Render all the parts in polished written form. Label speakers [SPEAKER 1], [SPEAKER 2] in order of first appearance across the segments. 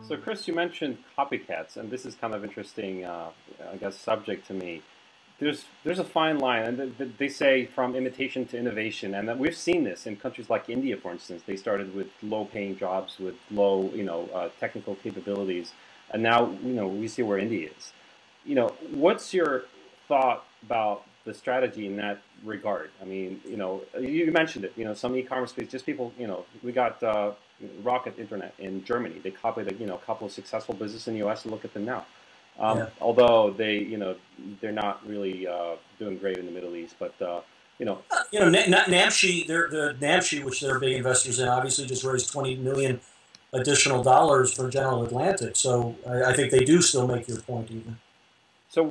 [SPEAKER 1] So, Chris, you mentioned copycats, and this is kind of interesting, I guess, subject to me. There's a fine line, and they say from imitation to innovation, and that we've seen this in countries like India, for instance. They started with low-paying jobs with low, technical capabilities, and now we see where India is. What's your thought about the strategy in that regard? I mean, you mentioned it. Some e-commerce space, just people. We got Rocket Internet in Germany. They copied a couple of successful businesses in the U.S. and look at them now.
[SPEAKER 2] Yeah.
[SPEAKER 1] Although they're not really doing great in the Middle East, but
[SPEAKER 2] Namshi, the Namshi, which they're big investors in, obviously just raised $20 million additional dollars for General Atlantic. So I think they do still make your point even.
[SPEAKER 1] So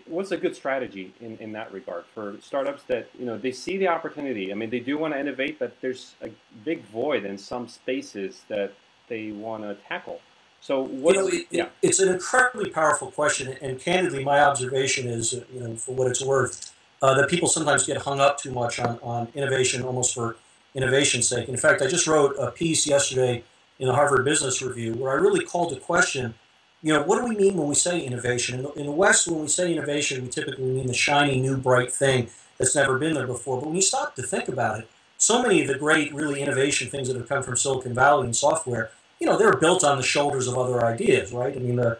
[SPEAKER 1] what's a good strategy in that regard for startups that they see the opportunity? I mean, they do want to innovate, but there's a big void in some spaces that they want to tackle. So
[SPEAKER 2] it's an incredibly powerful question, and candidly, my observation is, for what it's worth, that people sometimes get hung up too much on innovation, almost for innovation's sake. In fact, I just wrote a piece yesterday in the Harvard Business Review where I really called to question, what do we mean when we say innovation? In the West, when we say innovation, we typically mean the shiny, new, bright thing that's never been there before. But when you stop to think about it, so many of the great, really innovation things that have come from Silicon Valley and software, they're built on the shoulders of other ideas, right? I mean, the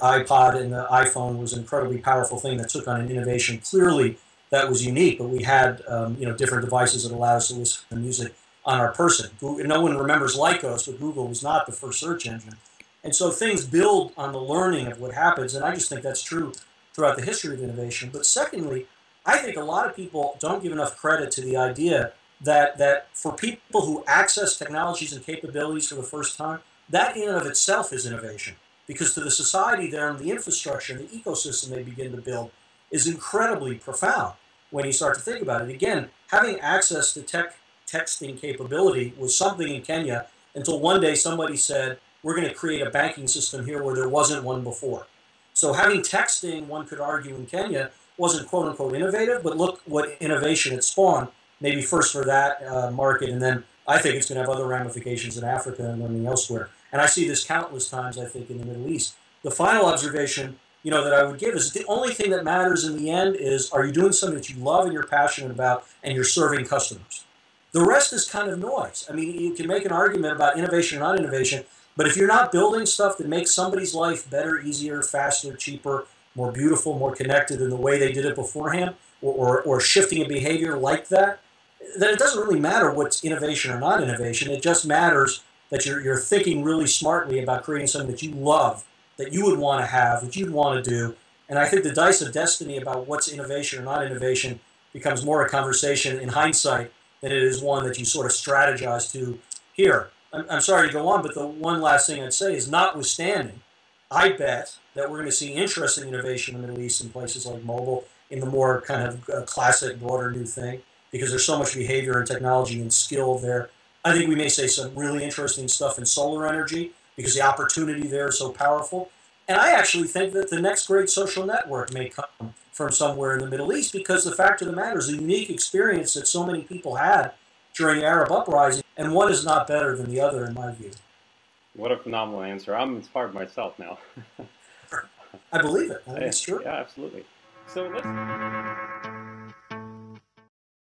[SPEAKER 2] iPod and the iPhone was an incredibly powerful thing that took on an innovation clearly that was unique, but we had, different devices that allowed us to listen to music on our person. No one remembers Lycos, but Google was not the first search engine. And so things build on the learning of what happens, and I just think that's true throughout the history of innovation. But secondly, I think a lot of people don't give enough credit to the idea that for people who access technologies and capabilities for the first time, that in and of itself is innovation. Because to the society there and the infrastructure and the ecosystem they begin to build is incredibly profound when you start to think about it. Again, having access to texting capability was something in Kenya until one day somebody said, we're going to create a banking system here where there wasn't one before. So having texting, one could argue in Kenya, wasn't quote-unquote innovative, but look what innovation it spawned, maybe first for that market, and then I think it's going to have other ramifications in Africa and learning elsewhere. And I see this countless times, I think, in the Middle East. The final observation, that I would give is the only thing that matters in the end is, are you doing something that you love and you're passionate about and you're serving customers? The rest is kind of noise. I mean, you can make an argument about innovation or not innovation, but if you're not building stuff that makes somebody's life better, easier, faster, cheaper, more beautiful, more connected than the way they did it beforehand, or shifting a behavior like that, then it doesn't really matter what's innovation or not innovation. It just matters that you're thinking really smartly about creating something that you love, that you would want to have, that you'd want to do. And I think the dice of destiny about what's innovation or not innovation becomes more a conversation in hindsight than it is one that you sort of strategize to here. I'm sorry to go on, but the one last thing I'd say is, notwithstanding, I bet that we're going to see interesting innovation in the Middle East in places like mobile, in the more kind of classic, broader new thing, because there's so much behavior and technology and skill there. I think we may say some really interesting stuff in solar energy, because the opportunity there is so powerful. And I actually think that the next great social network may come from somewhere in the Middle East, because the fact of the matter is the unique experience that so many people had during the Arab uprising, and one is not better than the other in my view.
[SPEAKER 1] What a phenomenal answer. I'm inspired myself now.
[SPEAKER 2] I believe it. I think it's true.
[SPEAKER 1] Yeah, absolutely. So let's...